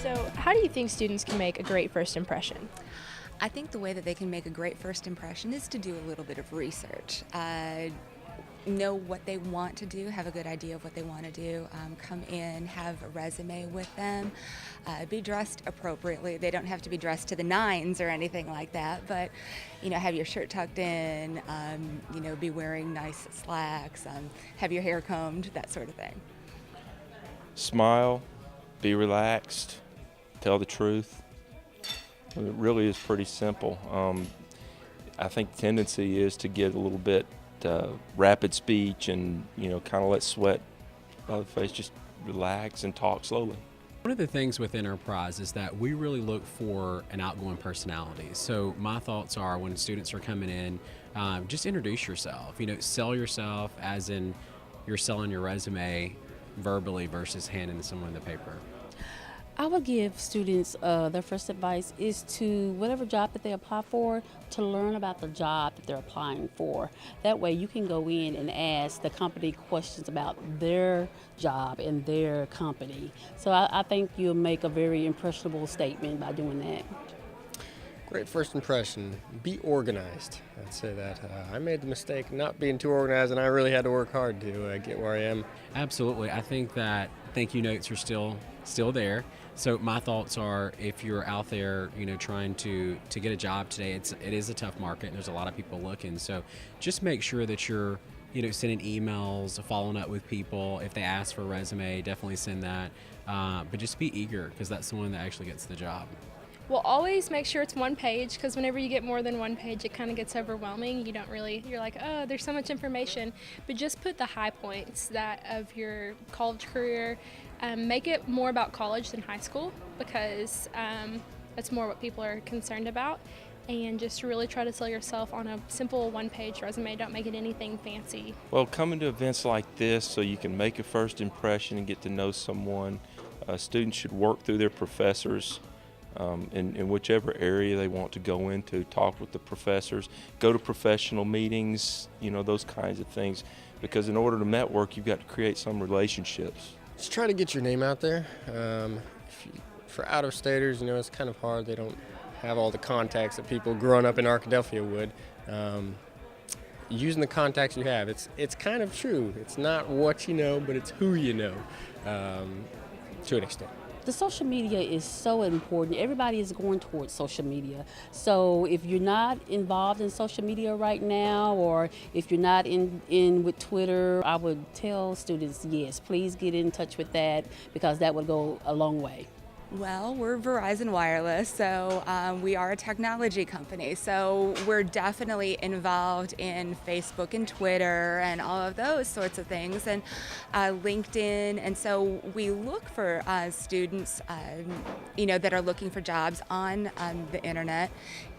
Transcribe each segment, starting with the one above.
So, how do you think students can make a great first impression? I think the way that they can make a great first impression is to do a little bit of research. Know what they want to do, have a good idea of what they want to do, come in, have a resume with them, be dressed appropriately. They don't have to be dressed to the nines or anything like that, but have your shirt tucked in, be wearing nice slacks, have your hair combed, that sort of thing. Smile, be relaxed, tell the truth. It really is pretty simple. I think the tendency is to get a little bit rapid speech and kind of let sweat out of the face. Just relax and talk slowly. One of the things with Enterprise is that we really look for an outgoing personality. So my thoughts are, when students are coming in, just introduce yourself. Sell yourself, as in you're selling your resume verbally versus handing someone the paper. I would give students their first advice is to, whatever job that they apply for, to learn about the job that they're applying for. That way you can go in and ask the company questions about their job and their company. So I think you'll make a very impressionable statement by doing that. Great first impression, be organized. I'd say that. I made the mistake not being too organized, and I really had to work hard to get where I am. Absolutely. I think that thank you notes are still there. So my thoughts are, if you're out there, trying to get a job today, it is a tough market and there's a lot of people looking. So just make sure that you're, sending emails, following up with people. If they ask for a resume, definitely send that. But just be eager, because that's the one that actually gets the job. Well, always make sure it's one page, because whenever you get more than one page, it kind of gets overwhelming. You're like, oh, there's so much information. But just put the high points of your college career. Make it more about college than high school, because that's more what people are concerned about. And just really try to sell yourself on a simple one-page resume. Don't make it anything fancy. Well, coming to events like this so you can make a first impression and get to know someone. Students should work through their professors. In whichever area they want to go into, talk with the professors, go to professional meetings, those kinds of things. Because in order to network, you've got to create some relationships. Just try to get your name out there. For out-of-staters, it's kind of hard. They don't have all the contacts that people growing up in Arkadelphia would. Using the contacts you have, it's kind of true. It's not what you know, but it's who you know, to an extent. The social media is so important. Everybody is going towards social media. So if you're not involved in social media right now, or if you're not in with Twitter, I would tell students, yes, please get in touch with that, because that would go a long way. Well, we're Verizon Wireless, so we are a technology company. So we're definitely involved in Facebook and Twitter and all of those sorts of things, and LinkedIn. And so we look for students, that are looking for jobs on the internet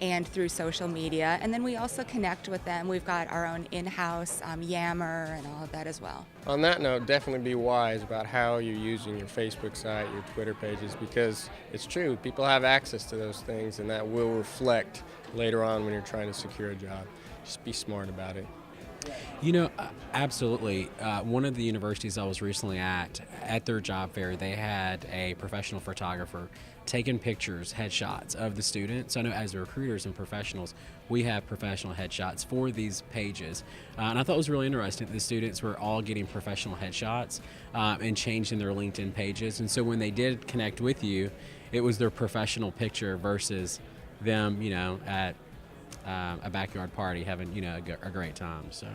and through social media. And then we also connect with them. We've got our own in-house Yammer and all of that as well. On that note, definitely be wise about how you're using your Facebook site, your Twitter pages, because it's true, people have access to those things, and that will reflect later on when you're trying to secure a job. Just be smart about it. Absolutely. One of the universities I was recently at their job fair, they had a professional photographer taking pictures, headshots of the students. I know as recruiters and professionals, we have professional headshots for these pages. And I thought it was really interesting that the students were all getting professional headshots and changing their LinkedIn pages. And so when they did connect with you, it was their professional picture versus them, at a backyard party having, a great time. So.